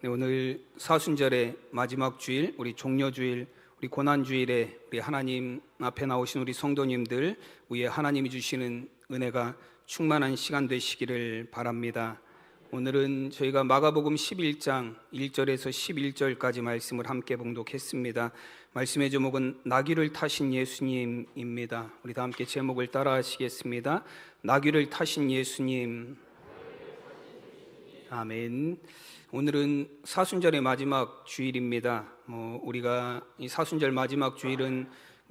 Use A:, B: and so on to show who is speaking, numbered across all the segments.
A: 네, 오늘 사순절의 마지막 주일, 우리 종려주일, 우리 고난주일에 우리 하나님 앞에 나오신 우리 성도님들 위에 하나님이 주시는 은혜가 충만한 시간 되시기를 바랍니다. 오늘은 저희가 마가복음 11장 1절에서 11절까지 말씀을 함께 봉독했습니다. 말씀의 제목은 나귀를 타신 예수님입니다. 우리 다 함께 제목을 따라 하시겠습니다. 나귀를 타신 예수님. 아멘. 오늘은 사순절의 마지막 주일입니다. 우리가 이 사순절 마지막 주일은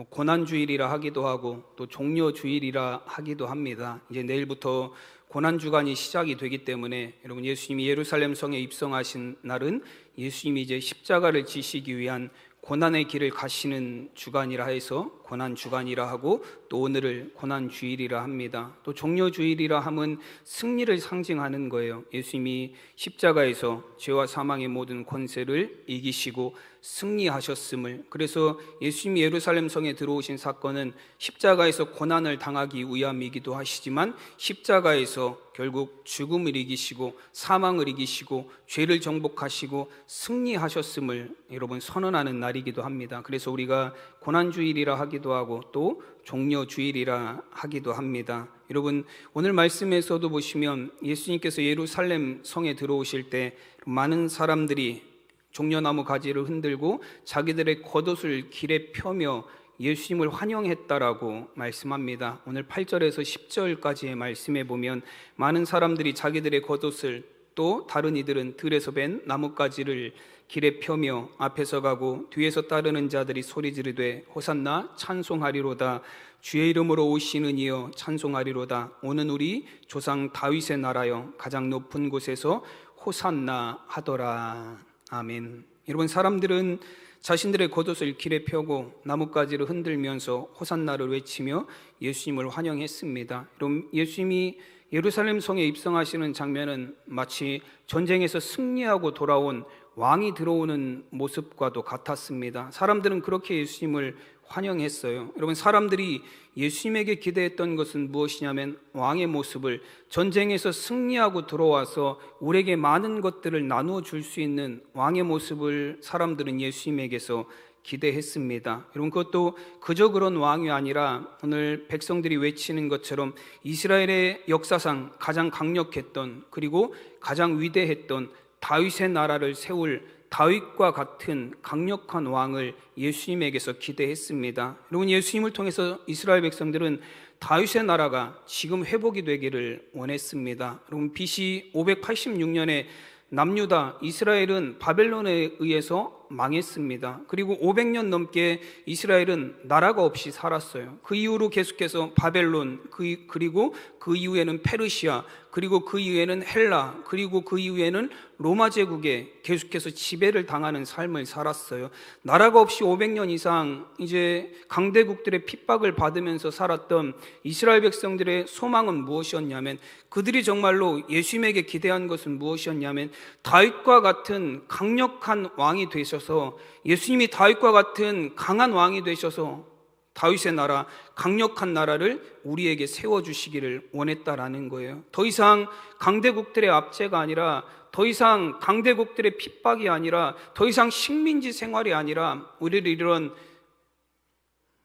A: 고난주일이라 하기도 하고 또 종려주일이라 하기도 합니다. 이제 내일부터 고난주간이 시작이 되기 때문에 여러분, 예수님이 예루살렘 성에 입성하신 날은 예수님이 이제 십자가를 지시기 위한 고난의 길을 가시는 주간이라 해서 고난주간이라 하고, 또 오늘을 고난주일이라 합니다. 또 종려주일이라 함은 승리를 상징하는 거예요. 예수님이 십자가에서 죄와 사망의 모든 권세를 이기시고 승리하셨음을, 그래서 예수님이 예루살렘 성에 들어오신 사건은 십자가에서 고난을 당하기 위함이기도 하시지만 십자가에서 결국 죽음을 이기시고 사망을 이기시고 죄를 정복하시고 승리하셨음을 여러분 선언하는 날이기도 합니다. 그래서 우리가 고난주일이라 하기도 하고 또 종려주일이라 하기도 합니다. 여러분, 오늘 말씀에서도 보시면 예수님께서 예루살렘 성에 들어오실 때 많은 사람들이 종려나무 가지를 흔들고 자기들의 겉옷을 길에 펴며 예수님을 환영했다라고 말씀합니다. 오늘 8절에서 10절까지의 말씀에 보면 많은 사람들이 자기들의 겉옷을, 또 다른 이들은 들에서 벤 나뭇가지를 길에 펴며 앞에서 가고 뒤에서 따르는 자들이 소리 지르되 호산나 찬송하리로다. 주의 이름으로 오시는 이여 찬송하리로다. 오는 우리 조상 다윗의 나라여 가장 높은 곳에서 호산나 하더라. 아멘. 여러분, 사람들은 자신들의 겉옷을 길에 펴고 나뭇가지를 흔들면서 호산나를 외치며 예수님을 환영했습니다. 여러분, 예수님이 예루살렘 성에 입성하시는 장면은 마치 전쟁에서 승리하고 돌아온 왕이 들어오는 모습과도 같았습니다. 사람들은 그렇게 예수님을 환영했어요. 여러분, 사람들이 예수님에게 기대했던 것은 무엇이냐면 왕의 모습을, 전쟁에서 승리하고 들어와서 우리에게 많은 것들을 나누어 줄 수 있는 왕의 모습을 사람들은 예수님에게서 기대했습니다. 여러분, 그것도 그저 그런 왕이 아니라 오늘 백성들이 외치는 것처럼 이스라엘의 역사상 가장 강력했던, 그리고 가장 위대했던 다윗의 나라를 세울 다윗과 같은 강력한 왕을 예수님에게서 기대했습니다. 여러분, 예수님을 통해서 이스라엘 백성들은 다윗의 나라가 지금 회복이 되기를 원했습니다. 여러분, BC 586년에 남유다 이스라엘은 바벨론에 의해서 망했습니다. 그리고 500년 넘게 이스라엘은 나라가 없이 살았어요. 그 이후로 계속해서 바벨론, 그리고 그 이후에는 페르시아, 그리고 그 이후에는 헬라, 그리고 그 이후에는 로마 제국에 계속해서 지배를 당하는 삶을 살았어요. 나라가 없이 500년 이상 이제 강대국들의 핍박을 받으면서 살았던 이스라엘 백성들의 소망은 무엇이었냐면, 그들이 정말로 예수님에게 기대한 것은 무엇이었냐면 다윗과 같은 강력한 왕이 되셔서, 예수님이 다윗과 같은 강한 왕이 되셔서 다윗의 나라, 강력한 나라를 우리에게 세워주시기를 원했다라는 거예요. 더 이상 강대국들의 압제가 아니라, 더 이상 강대국들의 핍박이 아니라, 더 이상 식민지 생활이 아니라 우리를 이런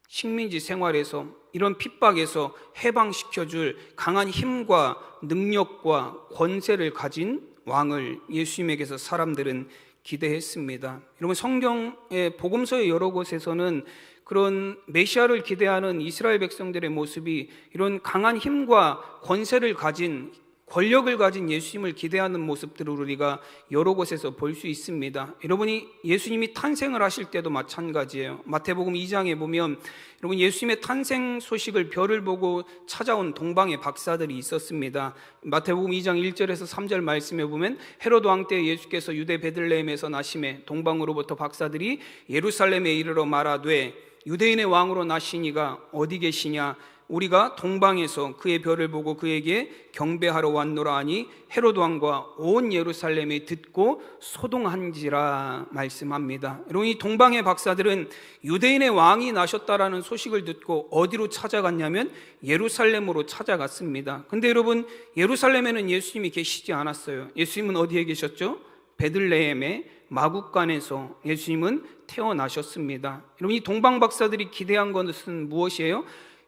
A: 식민지 생활에서, 이런 핍박에서 해방시켜줄 강한 힘과 능력과 권세를 가진 왕을 예수님에게서 사람들은 기대했습니다. 여러분, 성경의 복음서의 여러 곳에서는 그런 메시아를 기대하는 이스라엘 백성들의 모습이 이런 강한 힘과 권세를 가진, 권력을 가진 예수님을 기대하는 모습들을 우리가 여러 곳에서 볼 수 있습니다. 여러분이 예수님이 탄생을 하실 때도 마찬가지예요. 마태복음 2장에 보면 여러분, 예수님의 탄생 소식을 별을 보고 찾아온 동방의 박사들이 있었습니다. 마태복음 2장 1절에서 3절 말씀에 보면 헤로드 왕 때 예수께서 유대 베들레헴에서 나심에 동방으로부터 박사들이 예루살렘에 이르러 말하되 유대인의 왕으로 나시니가 어디 계시냐? 우리가 동방에서 그의 별을 보고 그에게 경배하러 왔노라 하니 헤로드 왕과 온 예루살렘이 듣고 소동한지라 말씀합니다. 여러분, 이 동방의 박사들은 유대인의 왕이 나셨다라는 소식을 듣고 어디로 찾아갔냐면 예루살렘으로 찾아갔습니다. 근데 여러분, 예루살렘에는 예수님이 계시지 않았어요. 예수님은 어디에 계셨죠? 베들레헴의 마구간에서 예수님은 태어나셨습니다. 여러분, 이 동방 박사들이 기대한 것은 무엇이에요?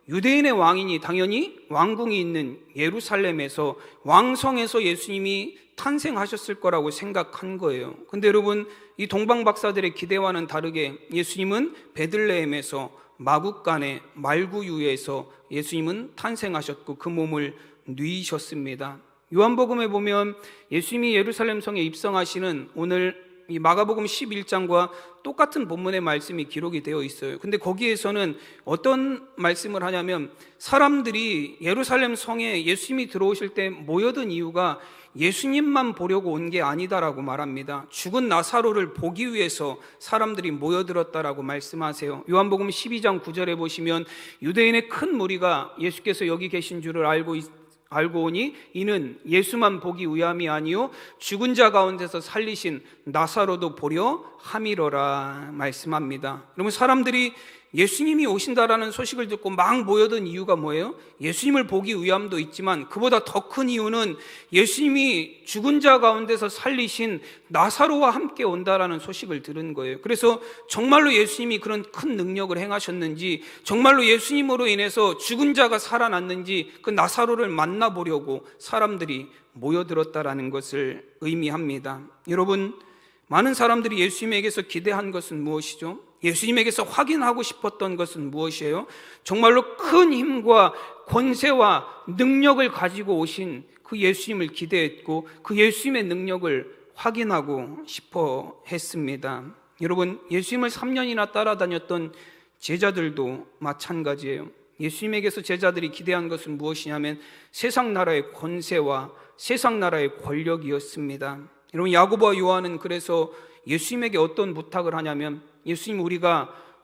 A: 유대인의 왕이니 당연히 왕궁이 있는 예루살렘에서, 왕성에서 예수님이 탄생하셨을 거라고 생각한 거예요. 근데 여러분, 이 동방 박사들의 기대와는 다르게 예수님은 베들레헴에서 마구간의 말구유에서 예수님은 탄생하셨고 그 몸을 누이셨습니다. 요한복음에 보면 예수님이 예루살렘 성에 입성하시는 오늘 이 마가복음 11장과 똑같은 본문의 말씀이 기록이 되어 있어요. 근데 거기에서는 어떤 말씀을 하냐면, 사람들이 예루살렘 성에 예수님이 들어오실 때 모여든 이유가 예수님만 보려고 온 게 아니다라고 말합니다. 죽은 나사로를 보기 위해서 사람들이 모여들었다라고 말씀하세요. 요한복음 12장 9절에 보시면 유대인의 큰 무리가 예수께서 여기 계신 줄을 알고 오니 이는 예수만 보기 위함이 아니요 죽은 자 가운데서 살리신 나사로도 보려 함이로라 말씀합니다. 여러분, 사람들이 예수님이 오신다라는 소식을 듣고 막 모여든 이유가 뭐예요? 예수님을 보기 위함도 있지만 그보다 더 큰 이유는 예수님이 죽은 자 가운데서 살리신 나사로와 함께 온다라는 소식을 들은 거예요. 그래서 정말로 예수님이 그런 큰 능력을 행하셨는지, 정말로 예수님으로 인해서 죽은 자가 살아났는지 그 나사로를 만나보려고 사람들이 모여들었다라는 것을 의미합니다. 여러분, 많은 사람들이 예수님에게서 기대한 것은 무엇이죠? 예수님에게서 확인하고 싶었던 것은 무엇이에요? 정말로 큰 힘과 권세와 능력을 가지고 오신 그 예수님을 기대했고 그 예수님의 능력을 확인하고 싶어 했습니다. 여러분, 예수님을 3년이나 따라다녔던 제자들도 마찬가지예요. 예수님에게서 제자들이 기대한 것은 무엇이냐면 세상 나라의 권세와 세상 나라의 권력이었습니다. 여러분, 야고보와 요한은 그래서 예수님에게 어떤 부탁을 하냐면, 예수님,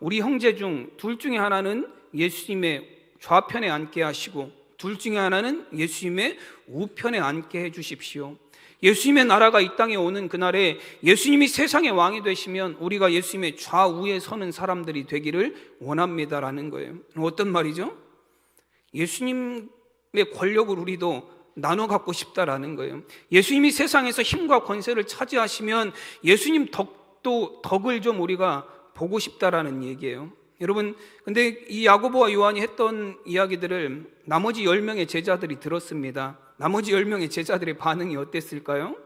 A: 우리 형제 중 둘 중에 하나는 예수님의 좌편에 앉게 하시고 둘 중에 하나는 예수님의 우편에 앉게 해 주십시오. 예수님의 나라가 이 땅에 오는 그날에 예수님이 세상의 왕이 되시면 우리가 예수님의 좌우에 서는 사람들이 되기를 원합니다라는 거예요. 어떤 말이죠? 예수님의 권력을 우리도 나눠 갖고 싶다라는 거예요. 예수님이 세상에서 힘과 권세를 차지하시면 예수님 덕을 좀 우리가 보고 싶다라는 얘기예요. 여러분, 근데 이 야고보와 요한이 했던 이야기들을 나머지 10명의 제자들이 들었습니다. 나머지 10명의 제자들의 반응이 어땠을까요?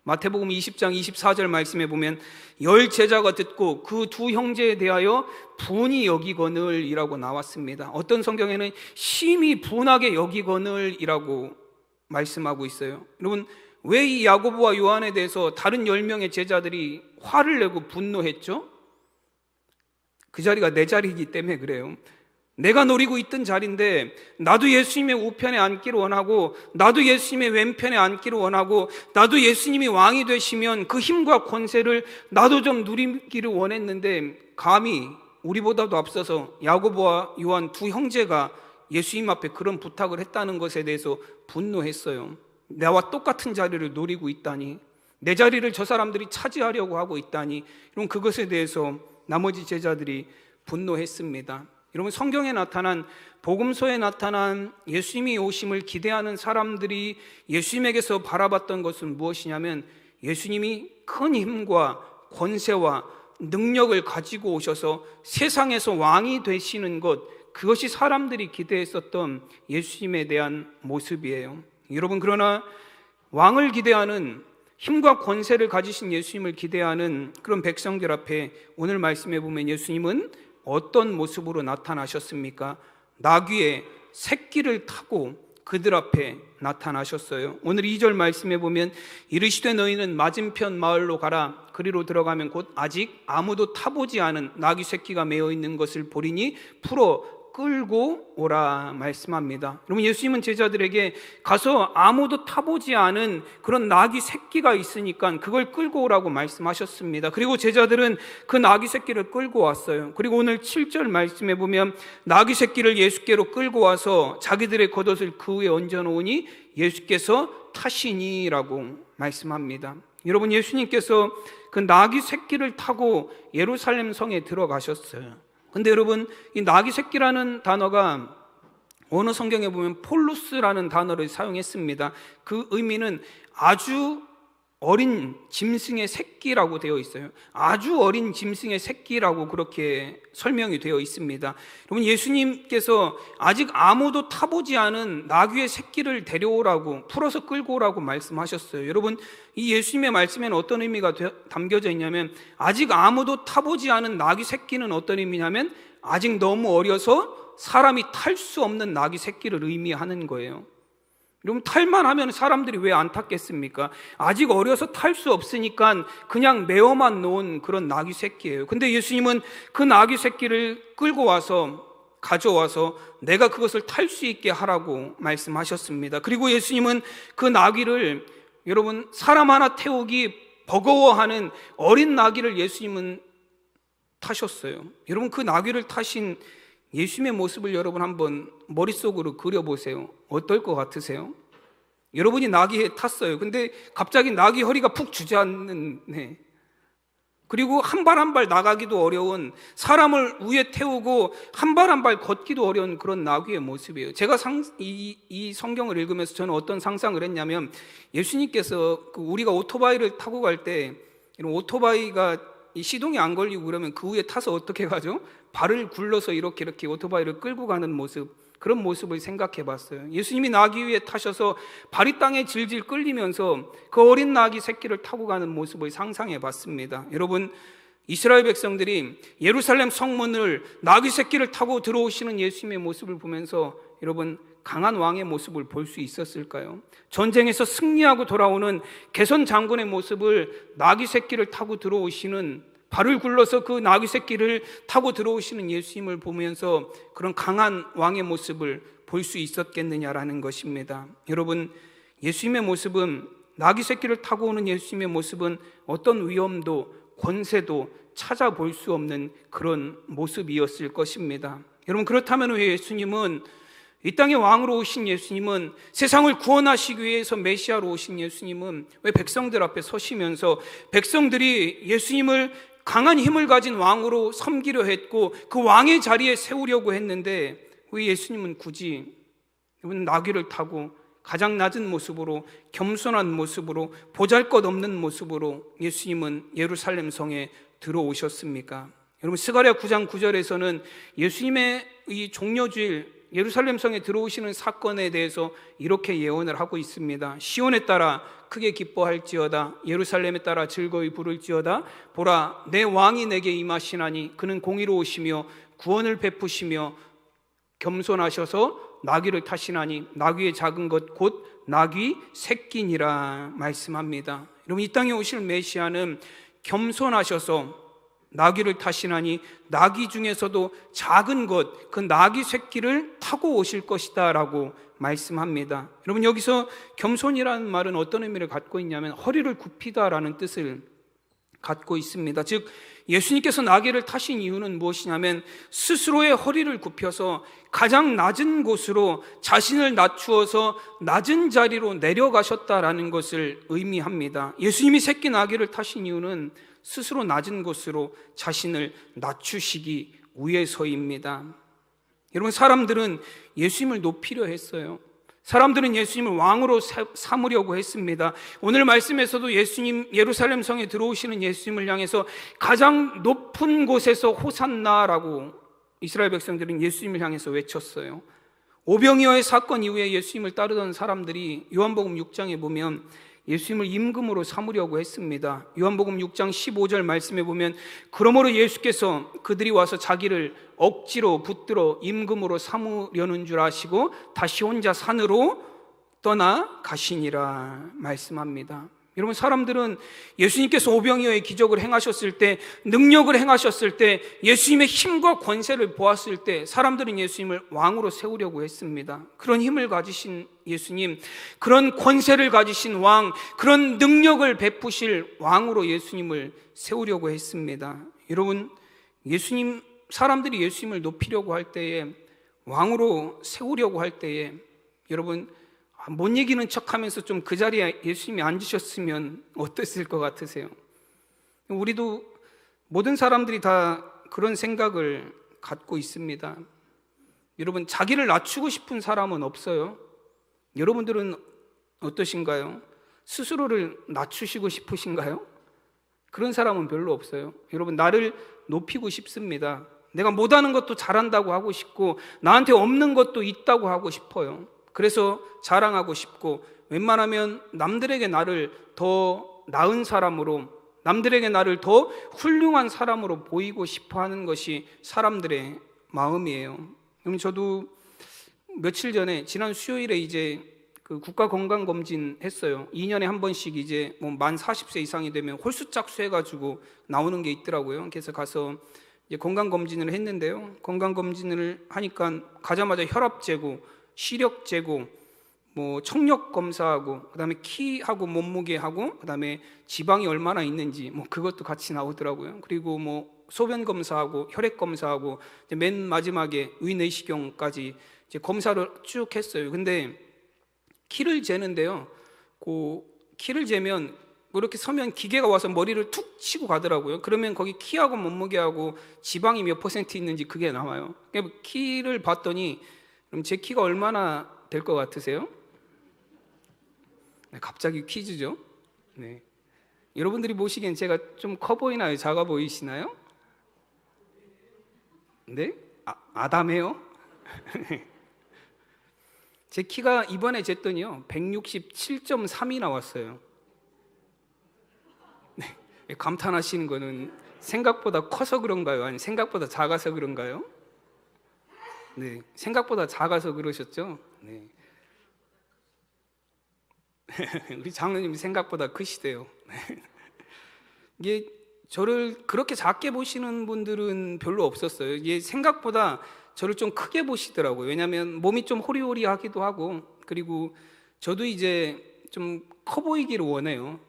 A: 마태복음 20장 24절 말씀에 보면 10 제자가 듣고 그 두 형제에 대하여 분이 여기거늘 이라고 나왔습니다. 어떤 성경에는 심히 분하게 여기거늘 이라고 말씀하고 있어요. 여러분, 왜 이 야고보와 요한에 대해서 다른 10명의 제자들이 화를 내고 분노했죠? 그 자리가 내 자리이기 때문에 그래요. 내가 노리고 있던 자리인데 나도 예수님의 우편에 앉기를 원하고 나도 예수님의 왼편에 앉기를 원하고 나도 예수님이 왕이 되시면 그 힘과 권세를 나도 좀 누리기를 원했는데 감히 우리보다도 앞서서 야고보와 요한 두 형제가 예수님 앞에 그런 부탁을 했다는 것에 대해서 분노했어요. 나와 똑같은 자리를 노리고 있다니, 내 자리를 저 사람들이 차지하려고 하고 있다니, 이런 그것에 대해서 나머지 제자들이 분노했습니다. 여러분, 성경에 나타난, 복음서에 나타난 예수님이 오심을 기대하는 사람들이 예수님에게서 바라봤던 것은 무엇이냐면 예수님이 큰 힘과 권세와 능력을 가지고 오셔서 세상에서 왕이 되시는 것, 그것이 사람들이 기대했었던 예수님에 대한 모습이에요. 여러분, 그러나 왕을 기대하는, 힘과 권세를 가지신 예수님을 기대하는 그런 백성들 앞에 오늘 말씀해 보면 예수님은 어떤 모습으로 나타나셨습니까? 나귀의 새끼를 타고 그들 앞에 나타나셨어요. 오늘 2절 말씀해 보면 이르시되 너희는 맞은편 마을로 가라. 그리로 들어가면 곧 아직 아무도 타보지 않은 나귀 새끼가 메어 있는 것을 보리니 풀어 끌고 오라 말씀합니다. 여러분, 예수님은 제자들에게 가서 아무도 타보지 않은 그런 나귀 새끼가 있으니까 그걸 끌고 오라고 말씀하셨습니다. 그리고 제자들은 그 나귀 새끼를 끌고 왔어요. 그리고 오늘 7절 말씀에 보면 나귀 새끼를 예수께로 끌고 와서 자기들의 겉옷을 그 위에 얹어놓으니 예수께서 타시니라고 말씀합니다. 여러분, 예수님께서 그 나귀 새끼를 타고 예루살렘 성에 들어가셨어요. 근데 여러분, 이 나귀 새끼라는 단어가 어느 성경에 보면 폴루스라는 단어를 사용했습니다. 그 의미는 아주 어린 짐승의 새끼라고 되어 있어요. 아주 어린 짐승의 새끼라고 그렇게 설명이 되어 있습니다. 여러분, 예수님께서 아직 아무도 타보지 않은 나귀의 새끼를 데려오라고, 풀어서 끌고 오라고 말씀하셨어요. 여러분, 이 예수님의 말씀에는 어떤 의미가 담겨져 있냐면, 아직 아무도 타보지 않은 나귀 새끼는 어떤 의미냐면, 아직 너무 어려서 사람이 탈 수 없는 나귀 새끼를 의미하는 거예요. 여러분, 탈만 하면 사람들이 왜 안 탔겠습니까? 아직 어려서 탈 수 없으니까 그냥 메어만 놓은 그런 나귀 새끼예요. 근데 예수님은 그 나귀 새끼를 끌고 와서, 가져와서 내가 그것을 탈 수 있게 하라고 말씀하셨습니다. 그리고 예수님은 그 나귀를, 여러분, 사람 하나 태우기 버거워하는 어린 나귀를 예수님은 타셨어요. 여러분, 그 나귀를 타신 예수님의 모습을 여러분 한번 머릿속으로 그려보세요. 어떨 것 같으세요? 여러분이 나귀에 탔어요. 근데 갑자기 나귀 허리가 푹 주저앉는, 그리고 한 발 한 발 나가기도 어려운, 사람을 위에 태우고 한 발 한 발 걷기도 어려운 그런 나귀의 모습이에요. 제가 이 성경을 읽으면서 저는 어떤 상상을 했냐면, 예수님께서 우리가 오토바이를 타고 갈 때, 이런 오토바이가 시동이 안 걸리고 그러면 그 위에 타서 어떻게 가죠? 발을 굴러서 이렇게 오토바이를 끌고 가는 모습, 그런 모습을 생각해 봤어요. 예수님이 나귀 위에 타셔서 발이 땅에 질질 끌리면서 그 어린 나귀 새끼를 타고 가는 모습을 상상해 봤습니다. 여러분, 이스라엘 백성들이 예루살렘 성문을 나귀 새끼를 타고 들어오시는 예수님의 모습을 보면서 여러분, 강한 왕의 모습을 볼 수 있었을까요? 전쟁에서 승리하고 돌아오는 개선 장군의 모습을 나귀 새끼를 타고 들어오시는, 발을 굴러서 그 나귀 새끼를 타고 들어오시는 예수님을 보면서 그런 강한 왕의 모습을 볼 수 있었겠느냐라는 것입니다. 여러분, 예수님의 모습은, 나귀 새끼를 타고 오는 예수님의 모습은 어떤 위험도 권세도 찾아볼 수 없는 그런 모습이었을 것입니다. 여러분, 그렇다면 왜 예수님은, 이 땅에 왕으로 오신 예수님은, 세상을 구원하시기 위해서 메시아로 오신 예수님은 왜 백성들 앞에 서시면서 백성들이 예수님을 강한 힘을 가진 왕으로 섬기려 했고 그 왕의 자리에 세우려고 했는데 왜 예수님은 굳이 나귀를 타고 가장 낮은 모습으로, 겸손한 모습으로, 보잘것없는 모습으로 예수님은 예루살렘 성에 들어오셨습니까? 여러분, 스가랴 9장 9절에서는 예수님의 이 종려주일 예루살렘 성에 들어오시는 사건에 대해서 이렇게 예언을 하고 있습니다. 시온에 따라 크게 기뻐할지어다, 예루살렘에 따라 즐거이 부를지어다. 보라, 내 왕이 내게 임하시나니 그는 공의로우시며 구원을 베푸시며 겸손하셔서 나귀를 타시나니 나귀의 작은 것 곧 나귀 새끼니라 말씀합니다. 여러분, 이 땅에 오실 메시아는 겸손하셔서 나귀를 타시나니 나귀 중에서도 작은 것, 그 나귀 새끼를 타고 오실 것이다 라고 말씀합니다. 여러분, 여기서 겸손이라는 말은 어떤 의미를 갖고 있냐면 허리를 굽히다라는 뜻을 갖고 있습니다. 즉, 예수님께서 나귀를 타신 이유는 무엇이냐면 스스로의 허리를 굽혀서 가장 낮은 곳으로 자신을 낮추어서 낮은 자리로 내려가셨다라는 것을 의미합니다. 예수님이 새끼 나귀를 타신 이유는 스스로 낮은 곳으로 자신을 낮추시기 위해서입니다. 여러분, 사람들은 예수님을 높이려 했어요. 사람들은 예수님을 왕으로 삼으려고 했습니다. 오늘 말씀에서도 예수님, 예루살렘 성에 들어오시는 예수님을 향해서 가장 높은 곳에서 호산나라고 이스라엘 백성들은 예수님을 향해서 외쳤어요. 오병이어의 사건 이후에 예수님을 따르던 사람들이 요한복음 6장에 보면 예수님을 임금으로 삼으려고 했습니다. 요한복음 6장 15절 말씀에 보면 그러므로 예수께서 그들이 와서 자기를 억지로 붙들어 임금으로 삼으려는 줄 아시고 다시 혼자 산으로 떠나 가시니라 말씀합니다. 여러분, 사람들은 예수님께서 오병이어의 기적을 행하셨을 때, 능력을 행하셨을 때, 예수님의 힘과 권세를 보았을 때 사람들은 예수님을 왕으로 세우려고 했습니다. 그런 힘을 가지신 예수님, 그런 권세를 가지신 왕, 그런 능력을 베푸실 왕으로 예수님을 세우려고 했습니다. 여러분, 사람들이 예수님을 높이려고 할 때에, 왕으로 세우려고 할 때에 여러분, 못 이기는 척하면서 좀 그 자리에 예수님이 앉으셨으면 어땠을 것 같으세요? 우리도 모든 사람들이 다 그런 생각을 갖고 있습니다. 여러분, 자기를 낮추고 싶은 사람은 없어요? 여러분들은 어떠신가요? 스스로를 낮추시고 싶으신가요? 그런 사람은 별로 없어요. 여러분, 나를 높이고 싶습니다. 내가 못하는 것도 잘한다고 하고 싶고 나한테 없는 것도 있다고 하고 싶어요. 그래서 자랑하고 싶고 웬만하면 남들에게 나를 더 나은 사람으로, 남들에게 나를 더 훌륭한 사람으로 보이고 싶어 하는 것이 사람들의 마음이에요. 그럼 저도 며칠 전에 지난 수요일에 이제 그 국가 건강 검진 했어요. 2년에 한 번씩 이제 뭐 만 40세 이상이 되면 홀수짝수 해가지고 나오는 게 있더라고요. 그래서 가서 이제 건강 검진을 했는데요. 건강 검진을 하니까 가자마자 혈압 재고, 시력 재고, 뭐 청력 검사하고, 그다음에 키하고 몸무게하고, 그다음에 지방이 얼마나 있는지 뭐 그것도 같이 나오더라고요. 그리고 뭐 소변 검사하고 혈액 검사하고 이제 맨 마지막에 위내시경까지 이제 검사를 쭉 했어요. 근데 키를 재는데요. 그 키를 재면 이렇게 서면 기계가 와서 머리를 툭 치고 가더라고요. 그러면 거기 키하고 몸무게하고 지방이 몇 퍼센트 있는지 그게 나와요. 그러니까 키를 봤더니 그럼 제 키가 얼마나 될 것 같으세요? 네, 갑자기 퀴즈죠. 네. 여러분들이 보시기엔 제가 좀 커 보이나요? 작아 보이시나요? 네? 아담해요? 제 키가 이번에 쟀더니요 167.3이 나왔어요. 네. 감탄하시는 거는 생각보다 커서 그런가요? 아니 생각보다 작아서 그런가요? 네, 생각보다 작아서 그러셨죠? 네. 우리 장로님이 생각보다 크시대요. 이게 저를 그렇게 작게 보시는 분들은 별로 없었어요. 이게 생각보다 저를 좀 크게 보시더라고요. 왜냐하면 몸이 좀 호리호리하기도 하고, 그리고 저도 이제 좀 커 보이기를 원해요.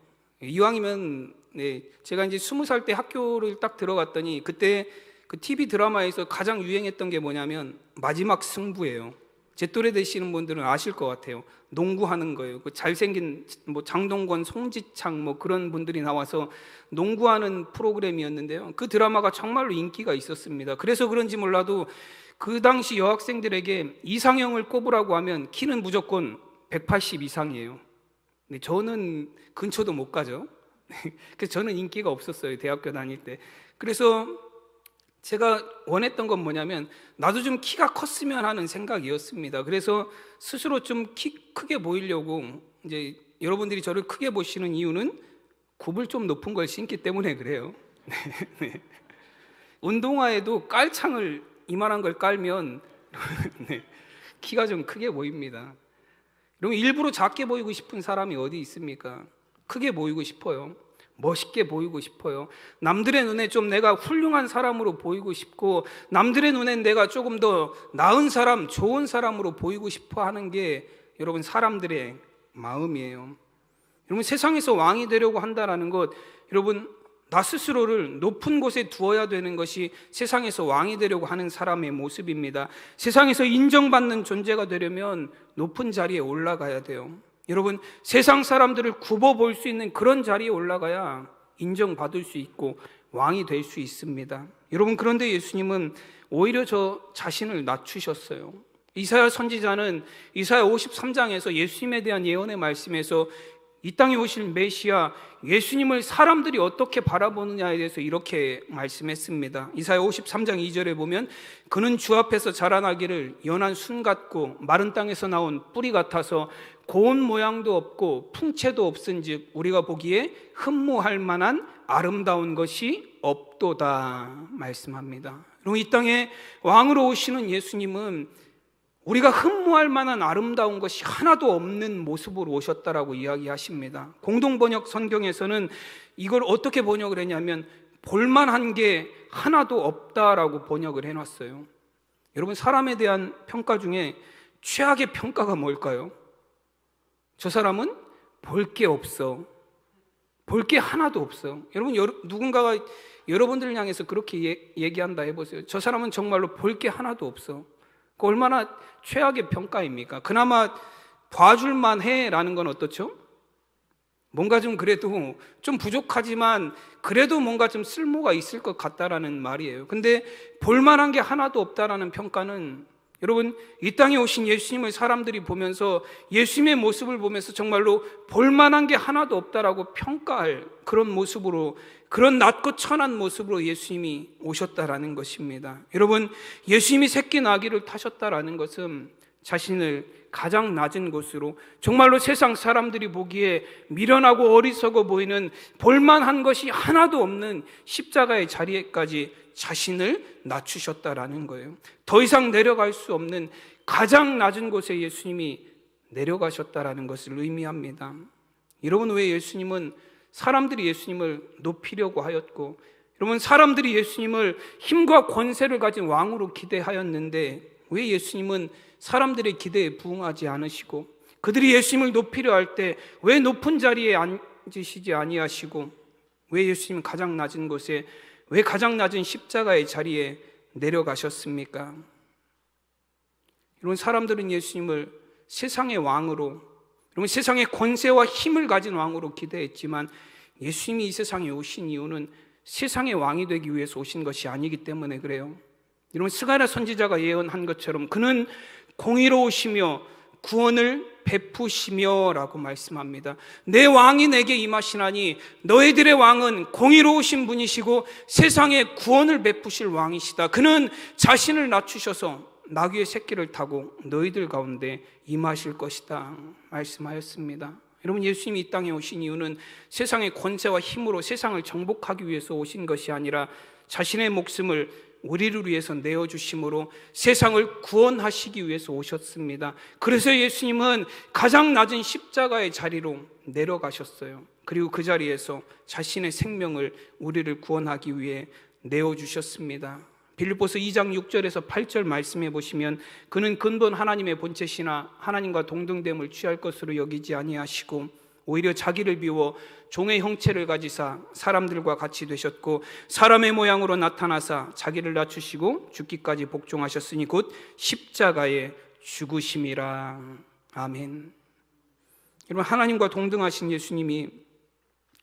A: 이왕이면 네, 제가 이제 20살 때 학교를 딱 들어갔더니 그때 그 TV 드라마에서 가장 유행했던 게 뭐냐면 마지막 승부예요. 제 또래 되시는 분들은 아실 것 같아요. 농구하는 거예요. 그 잘생긴 뭐 장동건, 송지창 뭐 그런 분들이 나와서 농구하는 프로그램이었는데요. 그 드라마가 정말로 인기가 있었습니다. 그래서 그런지 몰라도 그 당시 여학생들에게 이상형을 꼽으라고 하면 키는 무조건 180 이상이에요. 근데 저는 근처도 못 가죠. 그래서 저는 인기가 없었어요. 대학교 다닐 때. 그래서 제가 원했던 건 뭐냐면 나도 좀 키가 컸으면 하는 생각이었습니다. 그래서 스스로 좀 키 크게 보이려고, 이제 여러분들이 저를 크게 보시는 이유는 굽을 좀 높은 걸 신기 때문에 그래요. 네. 운동화에도 깔창을 이만한 걸 깔면 네, 키가 좀 크게 보입니다. 여러분, 일부러 작게 보이고 싶은 사람이 어디 있습니까? 크게 보이고 싶어요. 멋있게 보이고 싶어요. 남들의 눈에 좀 내가 훌륭한 사람으로 보이고 싶고, 남들의 눈엔 내가 조금 더 나은 사람, 좋은 사람으로 보이고 싶어 하는 게 여러분 사람들의 마음이에요. 여러분, 세상에서 왕이 되려고 한다는 것, 여러분 나 스스로를 높은 곳에 두어야 되는 것이 세상에서 왕이 되려고 하는 사람의 모습입니다. 세상에서 인정받는 존재가 되려면 높은 자리에 올라가야 돼요. 여러분, 세상 사람들을 굽어 볼 수 있는 그런 자리에 올라가야 인정받을 수 있고 왕이 될 수 있습니다. 여러분, 그런데 예수님은 오히려 저 자신을 낮추셨어요. 이사야 선지자는 이사야 53장에서 예수님에 대한 예언의 말씀에서 이 땅에 오실 메시아 예수님을 사람들이 어떻게 바라보느냐에 대해서 이렇게 말씀했습니다. 이사야 53장 2절에 보면 그는 주 앞에서 자라나기를 연한 순 같고 마른 땅에서 나온 뿌리 같아서 고운 모양도 없고 풍채도 없은즉 우리가 보기에 흠모할 만한 아름다운 것이 없도다 말씀합니다. 그리고 이 땅에 왕으로 오시는 예수님은 우리가 흠모할 만한 아름다운 것이 하나도 없는 모습으로 오셨다라고 이야기하십니다. 공동번역 성경에서는 이걸 어떻게 번역을 했냐면 볼만한 게 하나도 없다라고 번역을 해놨어요. 여러분, 사람에 대한 평가 중에 최악의 평가가 뭘까요? 저 사람은 볼 게 없어. 볼 게 하나도 없어. 여러분, 누군가가 여러분들을 향해서 그렇게 얘기한다 해보세요. 저 사람은 정말로 볼 게 하나도 없어. 얼마나 최악의 평가입니까? 그나마 봐줄만 해라는 건 어떻죠? 뭔가 좀 그래도 좀 부족하지만 그래도 뭔가 좀 쓸모가 있을 것 같다라는 말이에요. 근데 볼만한 게 하나도 없다라는 평가는 여러분, 이 땅에 오신 예수님을 사람들이 보면서 예수님의 모습을 보면서 정말로 볼만한 게 하나도 없다라고 평가할 그런 모습으로, 그런 낮고 천한 모습으로 예수님이 오셨다라는 것입니다. 여러분, 예수님이 새끼 나귀를 타셨다라는 것은 자신을 가장 낮은 곳으로, 정말로 세상 사람들이 보기에 미련하고 어리석어 보이는 볼만한 것이 하나도 없는 십자가의 자리에까지 자신을 낮추셨다라는 거예요. 더 이상 내려갈 수 없는 가장 낮은 곳에 예수님이 내려가셨다라는 것을 의미합니다. 여러분, 왜 예수님은 사람들이 예수님을 높이려고 하였고, 여러분, 사람들이 예수님을 힘과 권세를 가진 왕으로 기대하였는데 왜 예수님은 사람들의 기대에 부응하지 않으시고, 그들이 예수님을 높이려 할 때 왜 높은 자리에 앉으시지 아니하시고, 왜 예수님은 가장 낮은 곳에, 왜 가장 낮은 십자가의 자리에 내려가셨습니까? 여러분, 사람들은 예수님을 세상의 왕으로, 여러분, 세상의 권세와 힘을 가진 왕으로 기대했지만 예수님이 이 세상에 오신 이유는 세상의 왕이 되기 위해서 오신 것이 아니기 때문에 그래요. 여러분, 스가랴 선지자가 예언한 것처럼 그는 공의로우시며 구원을 베푸시며 라고 말씀합니다. 내 왕이 내게 임하시나니 너희들의 왕은 공의로우신 분이시고 세상에 구원을 베푸실 왕이시다. 그는 자신을 낮추셔서 나귀의 새끼를 타고 너희들 가운데 임하실 것이다 말씀하였습니다. 여러분, 예수님이 이 땅에 오신 이유는 세상의 권세와 힘으로 세상을 정복하기 위해서 오신 것이 아니라 자신의 목숨을 우리를 위해서 내어주심으로 세상을 구원하시기 위해서 오셨습니다. 그래서 예수님은 가장 낮은 십자가의 자리로 내려가셨어요. 그리고 그 자리에서 자신의 생명을 우리를 구원하기 위해 내어주셨습니다. 빌립보서 2장 6절에서 8절 말씀해 보시면, 그는 근본 하나님의 본체시나 하나님과 동등됨을 취할 것으로 여기지 아니하시고 오히려 자기를 비워 종의 형체를 가지사 사람들과 같이 되셨고 사람의 모양으로 나타나사 자기를 낮추시고 죽기까지 복종하셨으니 곧 십자가에 죽으심이라. 아멘. 여러분, 하나님과 동등하신 예수님이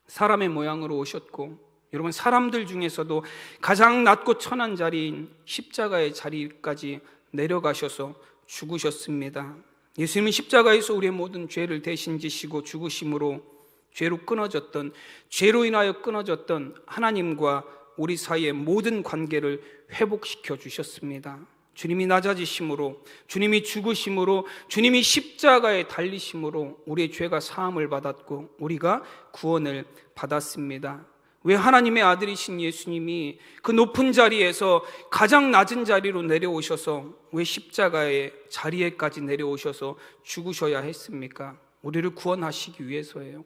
A: 사람의 모양으로 오셨고, 여러분, 사람들 중에서도 가장 낮고 천한 자리인 십자가의 자리까지 내려가셔서 죽으셨습니다. 예수님은 십자가에서 우리의 모든 죄를 대신 지시고 죽으심으로 죄로 인하여 끊어졌던 하나님과 우리 사이의 모든 관계를 회복시켜 주셨습니다. 주님이 낮아지심으로, 주님이 죽으심으로, 주님이 십자가에 달리심으로 우리의 죄가 사함을 받았고 우리가 구원을 받았습니다. 왜 하나님의 아들이신 예수님이 그 높은 자리에서 가장 낮은 자리로 내려오셔서 왜 십자가의 자리에까지 내려오셔서 죽으셔야 했습니까? 우리를 구원하시기 위해서예요.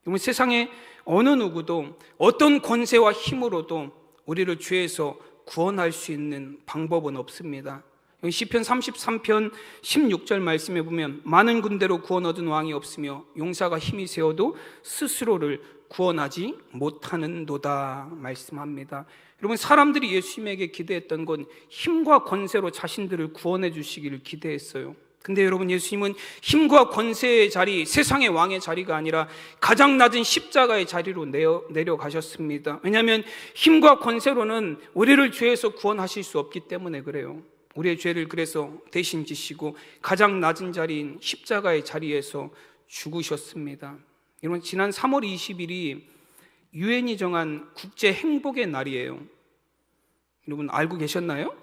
A: 여러분, 세상에 어느 누구도 어떤 권세와 힘으로도 우리를 죄에서 구원할 수 있는 방법은 없습니다. 시편 33편 16절 말씀에 보면, 많은 군대로 구원 얻은 왕이 없으며 용사가 힘이 세어도 스스로를 구원하지 못하는도다 말씀합니다. 여러분, 사람들이 예수님에게 기대했던 건 힘과 권세로 자신들을 구원해 주시기를 기대했어요. 근데 여러분, 예수님은 힘과 권세의 자리, 세상의 왕의 자리가 아니라 가장 낮은 십자가의 자리로 내려가셨습니다. 왜냐하면 힘과 권세로는 우리를 죄에서 구원하실 수 없기 때문에 그래요. 우리의 죄를 그래서 대신 지시고 가장 낮은 자리인 십자가의 자리에서 죽으셨습니다. 여러분, 지난 3월 20일이 유엔이 정한 국제 행복의 날이에요. 여러분, 알고 계셨나요?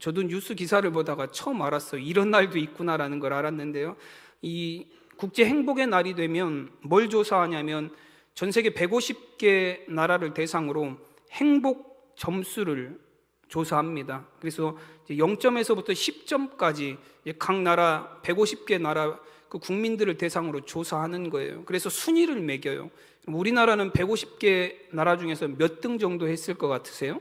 A: 저도 뉴스 기사를 보다가 처음 알았어요. 이런 날도 있구나라는 걸 알았는데요. 이 국제 행복의 날이 되면 뭘 조사하냐면 전 세계 150개 나라를 대상으로 행복 점수를 조사합니다. 그래서 0점에서부터 10점까지 각 나라 150개 나라 그 국민들을 대상으로 조사하는 거예요. 그래서 순위를 매겨요. 우리나라는 150개 나라 중에서 몇 등 정도 했을 것 같으세요?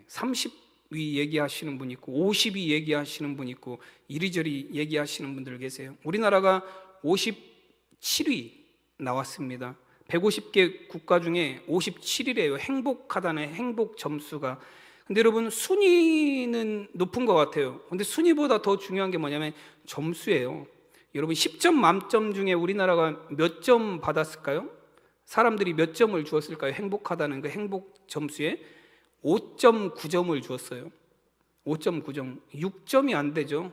A: 30위 얘기하시는 분 있고 50위 얘기하시는 분 있고 이리저리 얘기하시는 분들 계세요. 우리나라가 57위 나왔습니다. 150개 국가 중에 57위래요. 행복하다는 행복 점수가. 근데 여러분, 순위는 높은 것 같아요. 근데 순위보다 더 중요한 게 뭐냐면 점수예요. 여러분, 10점 만점 중에 우리나라가 몇 점 받았을까요? 사람들이 몇 점을 주었을까요? 행복하다는 그 행복 점수에 5.9점을 주었어요. 5.9점. 6점이 안 되죠.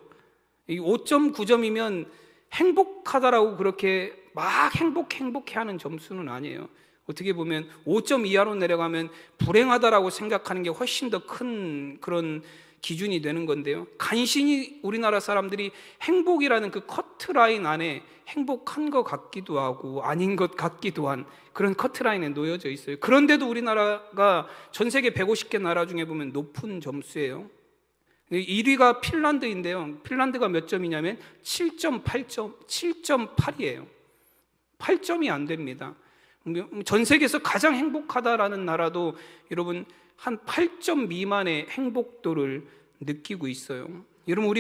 A: 이 5.9점이면 행복하다라고 그렇게 막 행복해하는 점수는 아니에요. 어떻게 보면 5점 이하로 내려가면 불행하다라고 생각하는 게 훨씬 더 큰 그런 기준이 되는 건데요. 간신히 우리나라 사람들이 행복이라는 그 커트라인 안에 행복한 것 같기도 하고 아닌 것 같기도 한 그런 커트라인에 놓여져 있어요. 그런데도 우리나라가 전 세계 150개 나라 중에 보면 높은 점수예요. 1위가 핀란드인데요. 핀란드가 몇 점이냐면 7.8이에요. 8점이 안 됩니다. 전 세계에서 가장 행복하다라는 나라도 여러분 한 8점 미만의 행복도를 느끼고 있어요. 여러분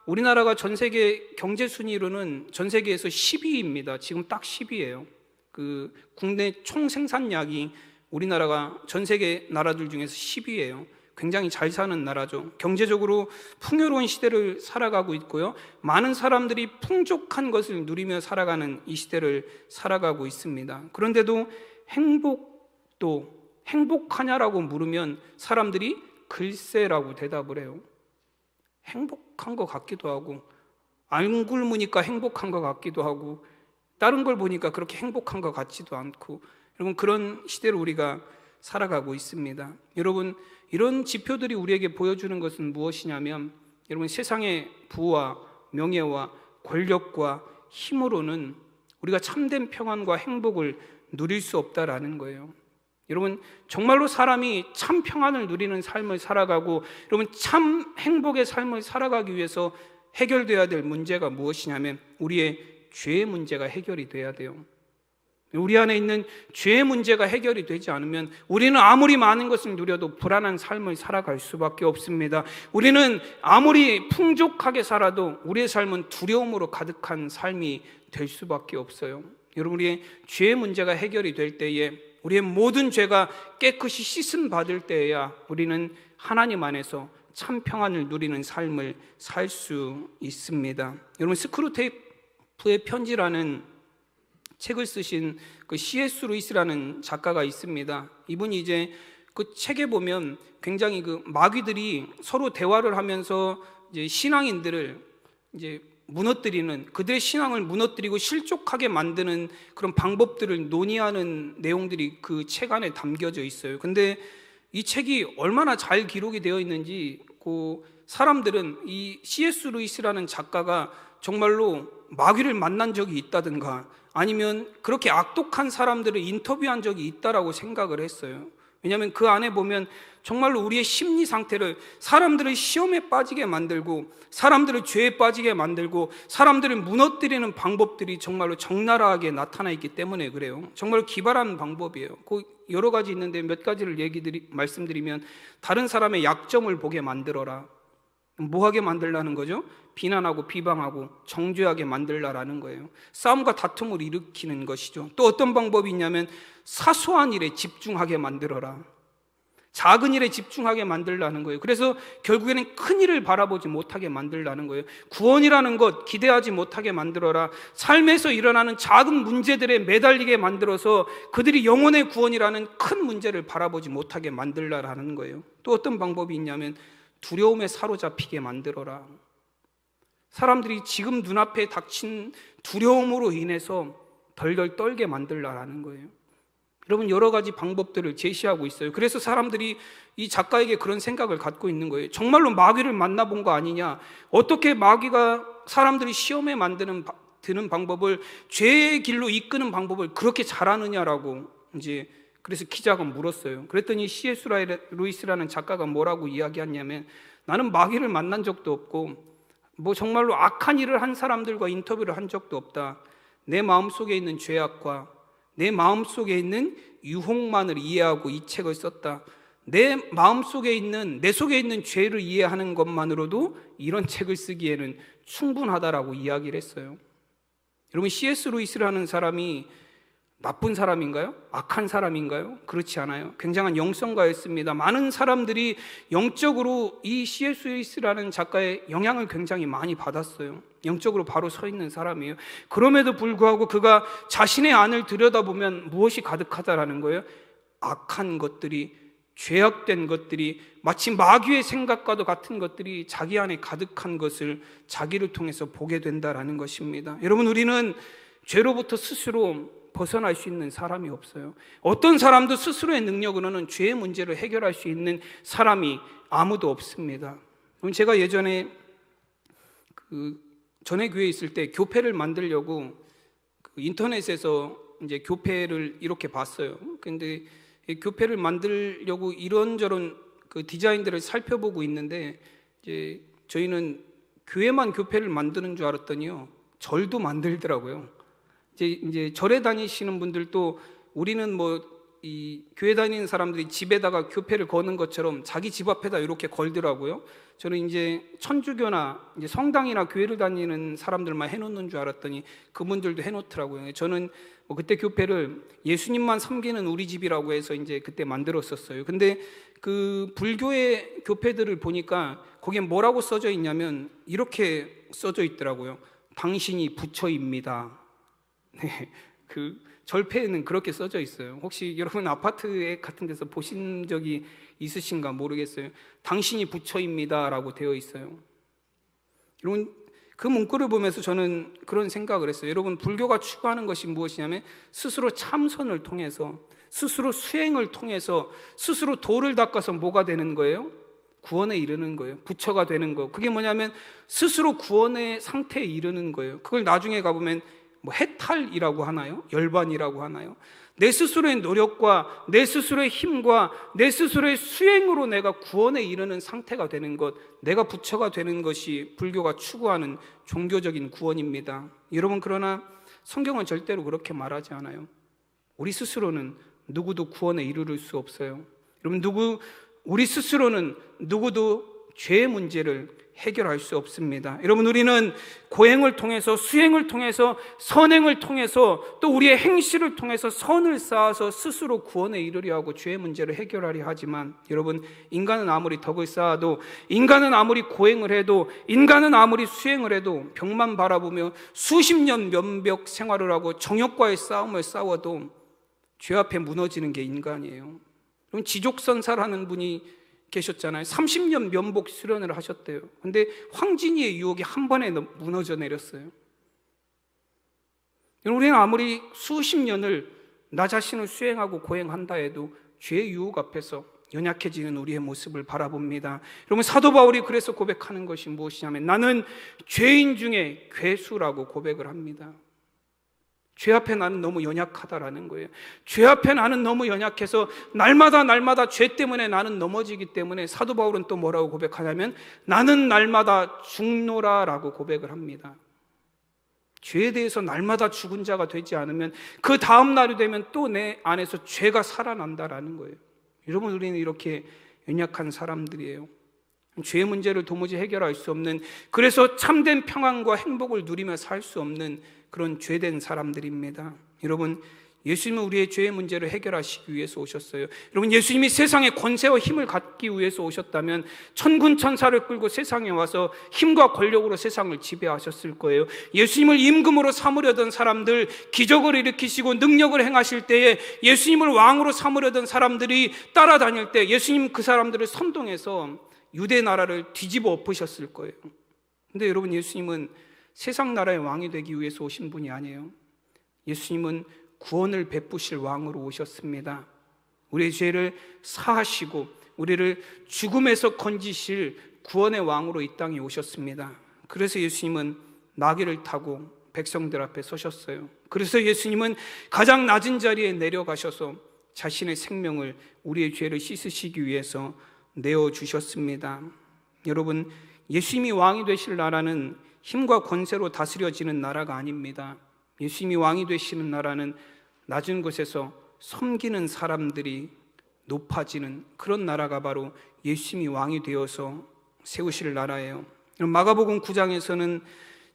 A: 우리나라가 전 세계 경제 순위로는 전 세계에서 10위입니다. 지금 딱 10위예요. 그 국내 총 생산량이 우리나라가 전 세계 나라들 중에서 10위예요. 굉장히 잘 사는 나라죠. 경제적으로 풍요로운 시대를 살아가고 있고요. 많은 사람들이 풍족한 것을 누리며 살아가는 이 시대를 살아가고 있습니다. 그런데도 행복하냐라고 물으면 사람들이 글쎄라고 대답을 해요. 행복한 것 같기도 하고 안 굶으니까 행복한 것 같기도 하고 다른 걸 보니까 그렇게 행복한 것 같지도 않고 여러분 그런 시대를 우리가 살아가고 있습니다. 여러분 이런 지표들이 우리에게 보여주는 것은 무엇이냐면 여러분 세상의 부와 명예와 권력과 힘으로는 우리가 참된 평안과 행복을 누릴 수 없다라는 거예요. 여러분 정말로 사람이 참 평안을 누리는 삶을 살아가고 여러분 참 행복의 삶을 살아가기 위해서 해결돼야 될 문제가 무엇이냐면 우리의 죄의 문제가 해결이 돼야 돼요. 우리 안에 있는 죄의 문제가 해결이 되지 않으면 우리는 아무리 많은 것을 누려도 불안한 삶을 살아갈 수밖에 없습니다. 우리는 아무리 풍족하게 살아도 우리의 삶은 두려움으로 가득한 삶이 될 수밖에 없어요. 여러분 우리의 죄의 문제가 해결이 될 때에 우리의 모든 죄가 깨끗이 씻음 받을 때에야 우리는 하나님 안에서 참 평안을 누리는 삶을 살 수 있습니다. 여러분 스크루테이프의 편지라는 책을 쓰신 그 C.S. 루이스라는 작가가 있습니다. 이분이 이제 그 책에 보면 굉장히 그 마귀들이 서로 대화를 하면서 이제 신앙인들을 이제 무너뜨리는 그들의 신앙을 무너뜨리고 실족하게 만드는 그런 방법들을 논의하는 내용들이 그 책 안에 담겨져 있어요. 근데 이 책이 얼마나 잘 기록이 되어 있는지 그 사람들은 이 C.S. 루이스라는 작가가 정말로 마귀를 만난 적이 있다든가 아니면 그렇게 악독한 사람들을 인터뷰한 적이 있다라고 생각을 했어요. 왜냐하면 그 안에 보면 정말로 우리의 심리 상태를 사람들을 시험에 빠지게 만들고 사람들을 죄에 빠지게 만들고 사람들을 무너뜨리는 방법들이 정말로 적나라하게 나타나 있기 때문에 그래요. 정말 기발한 방법이에요. 그 여러 가지 있는데 몇 가지를 말씀드리면 다른 사람의 약점을 보게 만들어라. 뭐하게 만들라는 거죠? 비난하고 비방하고 정죄하게 만들라라는 거예요. 싸움과 다툼을 일으키는 것이죠. 또 어떤 방법이 있냐면 사소한 일에 집중하게 만들어라. 작은 일에 집중하게 만들라는 거예요. 그래서 결국에는 큰 일을 바라보지 못하게 만들라는 거예요. 구원이라는 것 기대하지 못하게 만들어라. 삶에서 일어나는 작은 문제들에 매달리게 만들어서 그들이 영혼의 구원이라는 큰 문제를 바라보지 못하게 만들라라는 거예요. 또 어떤 방법이 있냐면 두려움에 사로잡히게 만들어라. 사람들이 지금 눈앞에 닥친 두려움으로 인해서 덜덜 떨게 만들라라는 거예요. 여러분 여러 가지 방법들을 제시하고 있어요. 그래서 사람들이 이 작가에게 그런 생각을 갖고 있는 거예요. 정말로 마귀를 만나본 거 아니냐? 어떻게 마귀가 사람들이 시험에 드는 방법을 죄의 길로 이끄는 방법을 그렇게 잘하느냐라고 이제 그래서 기자가 물었어요. 그랬더니 C.S. 루이스라는 작가가 뭐라고 이야기했냐면 나는 마귀를 만난 적도 없고 뭐 정말로 악한 일을 한 사람들과 인터뷰를 한 적도 없다. 내 마음속에 있는 죄악과 내 마음속에 있는 유혹만을 이해하고 이 책을 썼다. 내 속에 있는 죄를 이해하는 것만으로도 이런 책을 쓰기에는 충분하다라고 이야기를 했어요. 여러분 C.S. 루이스라는 사람이 나쁜 사람인가요? 악한 사람인가요? 그렇지 않아요. 굉장한 영성가였습니다. 많은 사람들이 영적으로 이 C.S. 루이스라는 작가의 영향을 굉장히 많이 받았어요. 영적으로 바로 서 있는 사람이에요. 그럼에도 불구하고 그가 자신의 안을 들여다보면 무엇이 가득하다라는 거예요? 악한 것들이 죄악된 것들이 마치 마귀의 생각과도 같은 것들이 자기 안에 가득한 것을 자기를 통해서 보게 된다라는 것입니다. 여러분, 우리는 죄로부터 스스로 벗어날 수 있는 사람이 없어요. 어떤 사람도 스스로의 능력으로는 죄의 문제를 해결할 수 있는 사람이 아무도 없습니다. 제가 예전에 전에 교회에 있을 때 교패를 만들려고 인터넷에서 이제 교패를 이렇게 봤어요. 근데 교패를 만들려고 이런저런 디자인들을 살펴보고 있는데, 이제 저희는 교회만 교패를 만드는 줄 알았더니요, 절도 만들더라고요. 이제 절에 다니시는 분들도 우리는 이 교회 다니는 사람들이 집에다가 교패를 거는 것처럼 자기 집 앞에다 이렇게 걸더라고요. 저는 이제 천주교나 이제 성당이나 교회를 다니는 사람들만 해놓는 줄 알았더니 그분들도 해놓더라고요. 저는 그때 교패를 예수님만 섬기는 우리 집이라고 해서 이제 그때 만들었었어요. 근데 그 불교의 교패들을 보니까 거기에 뭐라고 써져 있냐면 이렇게 써져 있더라고요. 당신이 부처입니다. 네, 그 절패에는 그렇게 써져 있어요. 혹시 여러분 아파트 같은 데서 보신 적이 있으신가 모르겠어요. 당신이 부처입니다 라고 되어 있어요. 여러분, 그 문구를 보면서 저는 그런 생각을 했어요. 여러분, 불교가 추구하는 것이 무엇이냐면 스스로 참선을 통해서, 스스로 수행을 통해서 스스로 도를 닦아서 뭐가 되는 거예요? 구원에 이르는 거예요. 부처가 되는 거. 그게 뭐냐면 스스로 구원의 상태에 이르는 거예요. 그걸 나중에 가보면 해탈이라고 하나요? 열반이라고 하나요? 내 스스로의 노력과 내 스스로의 힘과 내 스스로의 수행으로 내가 구원에 이르는 상태가 되는 것, 내가 부처가 되는 것이 불교가 추구하는 종교적인 구원입니다. 여러분, 그러나 성경은 절대로 그렇게 말하지 않아요. 우리 스스로는 누구도 구원에 이르를 수 없어요. 여러분, 우리 스스로는 누구도 죄의 문제를 해결할 수 없습니다. 여러분, 우리는 고행을 통해서, 수행을 통해서, 선행을 통해서, 또 우리의 행실을 통해서 선을 쌓아서 스스로 구원에 이르려 하고 죄의 문제를 해결하려 하지만, 여러분, 인간은 아무리 덕을 쌓아도, 인간은 아무리 고행을 해도, 인간은 아무리 수행을 해도 벽만 바라보며 수십 년 면벽 생활을 하고 정욕과의 싸움을 싸워도 죄 앞에 무너지는 게 인간이에요. 그럼 지족선사라는 분이 계셨잖아요. 30년 면복 수련을 하셨대요. 근데 황진이의 유혹이 한 번에 무너져 내렸어요. 우리는 아무리 수십 년을 나 자신을 수행하고 고행한다 해도 죄의 유혹 앞에서 연약해지는 우리의 모습을 바라봅니다. 여러분, 사도 바울이 그래서 고백하는 것이 무엇이냐면 나는 죄인 중에 괴수라고 고백을 합니다. 죄 앞에 나는 너무 연약하다라는 거예요. 죄 앞에 나는 너무 연약해서 날마다 죄 때문에 나는 넘어지기 때문에 사도 바울은 또 뭐라고 고백하냐면 나는 날마다 죽노라라고 고백을 합니다. 죄에 대해서 날마다 죽은 자가 되지 않으면 그 다음 날이 되면 또 내 안에서 죄가 살아난다라는 거예요. 여러분, 우리는 이렇게 연약한 사람들이에요. 죄의 문제를 도무지 해결할 수 없는, 그래서 참된 평안과 행복을 누리며 살 수 없는 그런 죄된 사람들입니다. 여러분, 예수님은 우리의 죄의 문제를 해결하시기 위해서 오셨어요. 여러분, 예수님이 세상에 권세와 힘을 갖기 위해서 오셨다면 천군 천사를 끌고 세상에 와서 힘과 권력으로 세상을 지배하셨을 거예요. 예수님을 임금으로 삼으려던 사람들, 기적을 일으키시고 능력을 행하실 때에 예수님을 왕으로 삼으려던 사람들이 따라다닐 때 예수님 그 사람들을 선동해서 유대 나라를 뒤집어 엎으셨을 거예요. 근데 여러분, 예수님은 세상 나라의 왕이 되기 위해서 오신 분이 아니에요. 예수님은 구원을 베푸실 왕으로 오셨습니다. 우리의 죄를 사하시고 우리를 죽음에서 건지실 구원의 왕으로 이 땅에 오셨습니다. 그래서 예수님은 나귀를 타고 백성들 앞에 서셨어요. 그래서 예수님은 가장 낮은 자리에 내려가셔서 자신의 생명을 우리의 죄를 씻으시기 위해서 내어주셨습니다. 여러분, 예수님이 왕이 되실 나라는 힘과 권세로 다스려지는 나라가 아닙니다. 예수님이 왕이 되시는 나라는 낮은 곳에서 섬기는 사람들이 높아지는 그런 나라가 바로 예수님이 왕이 되어서 세우실 나라예요. 마가복음 9장에서는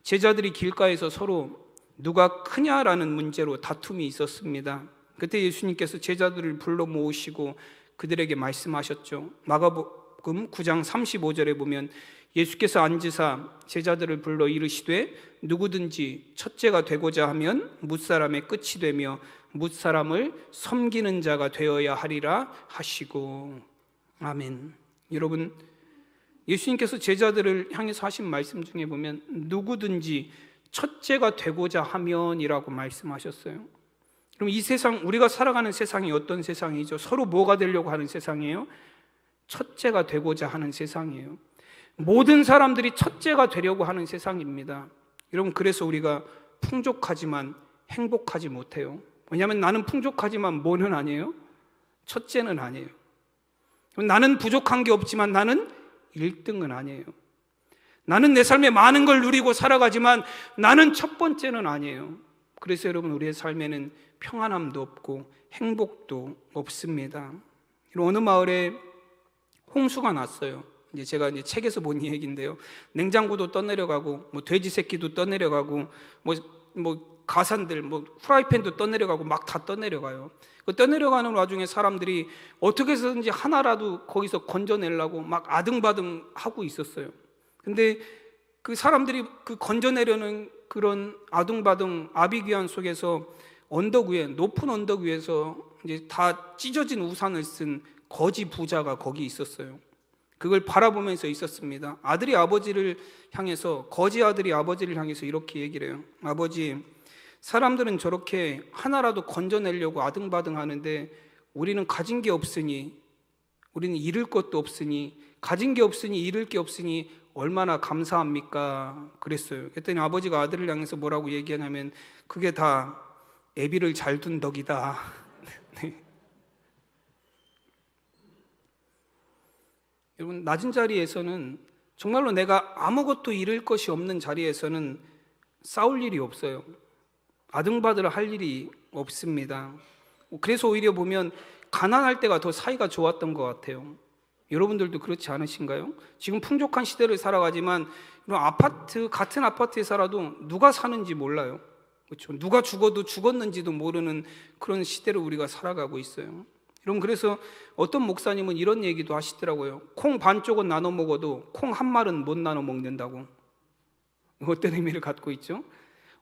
A: 제자들이 길가에서 서로 누가 크냐라는 문제로 다툼이 있었습니다. 그때 예수님께서 제자들을 불러 모으시고 그들에게 말씀하셨죠. 마가복음 9장 35절에 보면 예수께서 앉으사 제자들을 불러 이르시되 누구든지 첫째가 되고자 하면 뭇사람의 끝이 되며 뭇사람을 섬기는 자가 되어야 하리라 하시고, 아멘. 여러분, 예수님께서 제자들을 향해서 하신 말씀 중에 보면 누구든지 첫째가 되고자 하면이라고 말씀하셨어요. 그럼 이 세상, 우리가 살아가는 세상이 어떤 세상이죠? 서로 뭐가 되려고 하는 세상이에요? 첫째가 되고자 하는 세상이에요. 모든 사람들이 첫째가 되려고 하는 세상입니다. 여러분, 그래서 우리가 풍족하지만 행복하지 못해요. 왜냐하면 나는 풍족하지만 뭐는 아니에요? 첫째는 아니에요. 나는 부족한 게 없지만 나는 1등은 아니에요. 나는 내 삶에 많은 걸 누리고 살아가지만 나는 첫 번째는 아니에요. 그래서 여러분, 우리의 삶에는 평안함도 없고 행복도 없습니다. 어느 마을에 홍수가 났어요. 제가 책에서 본 얘기인데요. 냉장고도 떠내려가고, 돼지 새끼도 떠내려가고, 가산들, 프라이팬도 떠내려가고, 막 다 떠내려가요. 그 떠내려가는 와중에 사람들이 어떻게 해서든지 하나라도 거기서 건져내려고 막 아등바등 하고 있었어요. 근데 그 사람들이 그 건져내려는 그런 아등바등 아비규환 속에서 언덕 위에, 높은 언덕 위에서 이제 다 찢어진 우산을 쓴 거지 부자가 거기 있었어요. 그걸 바라보면서 있었습니다. 아들이 아버지를 향해서, 거지 아들이 아버지를 향해서 이렇게 얘기를 해요. 아버지, 사람들은 저렇게 하나라도 건져내려고 아등바등 하는데 우리는 가진 게 없으니, 우리는 잃을 것도 없으니, 가진 게 없으니 잃을 게 없으니 얼마나 감사합니까? 그랬어요. 그랬더니 아버지가 아들을 향해서 뭐라고 얘기하냐면, 그게 다 애비를 잘 둔 덕이다. 네. 여러분, 낮은 자리에서는, 정말로 내가 아무것도 잃을 것이 없는 자리에서는 싸울 일이 없어요. 아등바등 할 일이 없습니다. 그래서 오히려 보면 가난할 때가 더 사이가 좋았던 것 같아요. 여러분들도 그렇지 않으신가요? 지금 풍족한 시대를 살아가지만 이런 아파트, 같은 아파트에 살아도 누가 사는지 몰라요. 그렇죠? 누가 죽어도 죽었는지도 모르는 그런 시대를 우리가 살아가고 있어요. 여러분, 그래서 어떤 목사님은 이런 얘기도 하시더라고요. 콩 반쪽은 나눠 먹어도 콩 한 말은 못 나눠 먹는다고. 어떤 의미를 갖고 있죠?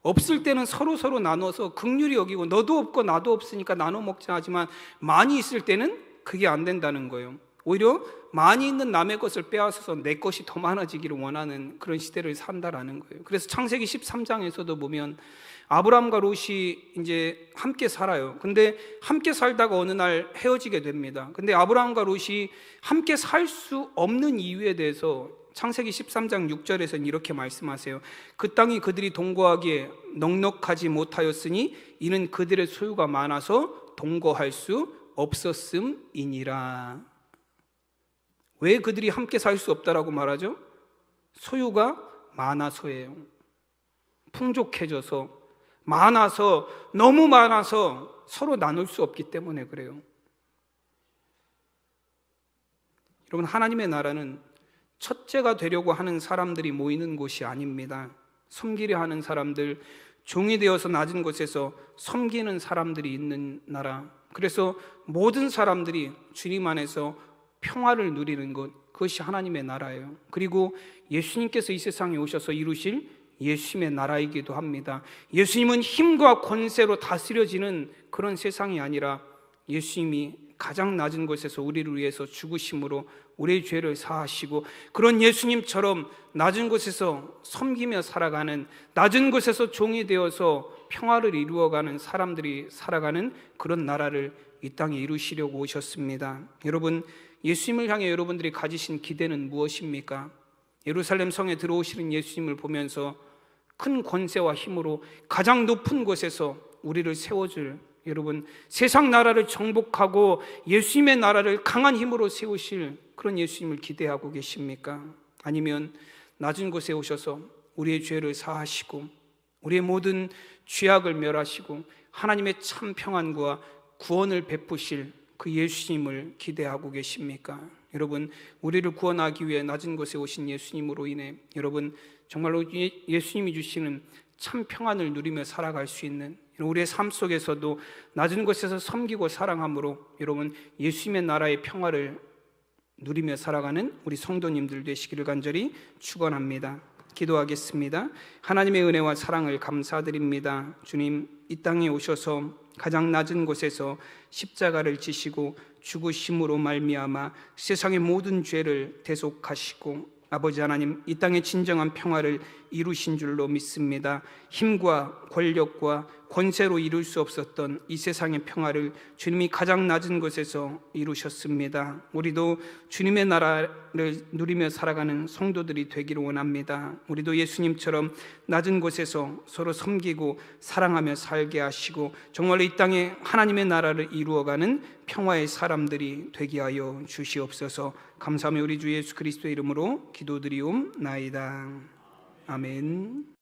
A: 없을 때는 서로 나눠서 긍휼히 여기고, 너도 없고 나도 없으니까 나눠 먹자 하지만 많이 있을 때는 그게 안 된다는 거예요. 오히려 많이 있는 남의 것을 빼앗아서 내 것이 더 많아지기를 원하는 그런 시대를 산다라는 거예요. 그래서 창세기 13장에서도 보면 아브라함과 롯이 이제 함께 살아요. 근데 함께 살다가 어느 날 헤어지게 됩니다. 근데 아브라함과 롯이 함께 살 수 없는 이유에 대해서 창세기 13장 6절에서는 이렇게 말씀하세요. 그 땅이 그들이 동거하기에 넉넉하지 못하였으니 이는 그들의 소유가 많아서 동거할 수 없었음이니라. 왜 그들이 함께 살 수 없다라고 말하죠? 소유가 많아서예요. 풍족해져서, 많아서, 너무 많아서 서로 나눌 수 없기 때문에 그래요. 여러분, 하나님의 나라는 첫째가 되려고 하는 사람들이 모이는 곳이 아닙니다. 섬기려 하는 사람들, 종이 되어서 낮은 곳에서 섬기는 사람들이 있는 나라. 그래서 모든 사람들이 주님 안에서 평화를 누리는 것, 그것이 하나님의 나라예요. 그리고 예수님께서 이 세상에 오셔서 이루실 예수님의 나라이기도 합니다. 예수님은 힘과 권세로 다스려지는 그런 세상이 아니라 예수님이 가장 낮은 곳에서 우리를 위해서 죽으심으로 우리의 죄를 사하시고, 그런 예수님처럼 낮은 곳에서 섬기며 살아가는, 낮은 곳에서 종이 되어서 평화를 이루어가는 사람들이 살아가는 그런 나라를 이 땅에 이루시려고 오셨습니다. 여러분, 예수님을 향해 여러분들이 가지신 기대는 무엇입니까? 예루살렘 성에 들어오시는 예수님을 보면서 큰 권세와 힘으로 가장 높은 곳에서 우리를 세워줄, 여러분, 세상 나라를 정복하고 예수님의 나라를 강한 힘으로 세우실 그런 예수님을 기대하고 계십니까? 아니면 낮은 곳에 오셔서 우리의 죄를 사하시고 우리의 모든 죄악을 멸하시고 하나님의 참 평안과 구원을 베푸실 그 예수님을 기대하고 계십니까? 여러분, 우리를 구원하기 위해 낮은 곳에 오신 예수님으로 인해 여러분, 정말로 예수님이 주시는 참 평안을 누리며 살아갈 수 있는, 우리의 삶 속에서도 낮은 곳에서 섬기고 사랑함으로 여러분, 예수님의 나라의 평화를 누리며 살아가는 우리 성도님들 되시기를 간절히 축원합니다. 기도하겠습니다. 하나님의 은혜와 사랑을 감사드립니다. 주님, 이 땅에 오셔서 가장 낮은 곳에서 십자가를 지시고 죽으심으로 말미암아 세상의 모든 죄를 대속하시고 아버지 하나님, 이 땅의 진정한 평화를 이루신 줄로 믿습니다. 힘과 권력과 권세로 이룰 수 없었던 이 세상의 평화를 주님이 가장 낮은 곳에서 이루셨습니다. 우리도 주님의 나라를 누리며 살아가는 성도들이 되기를 원합니다. 우리도 예수님처럼 낮은 곳에서 서로 섬기고 사랑하며 살게 하시고 정말로 이 땅에 하나님의 나라를 이루어가는 평화의 사람들이 되게 하여 주시옵소서. 감사하며 우리 주 예수 그리스도의 이름으로 기도드리옵나이다. 아멘.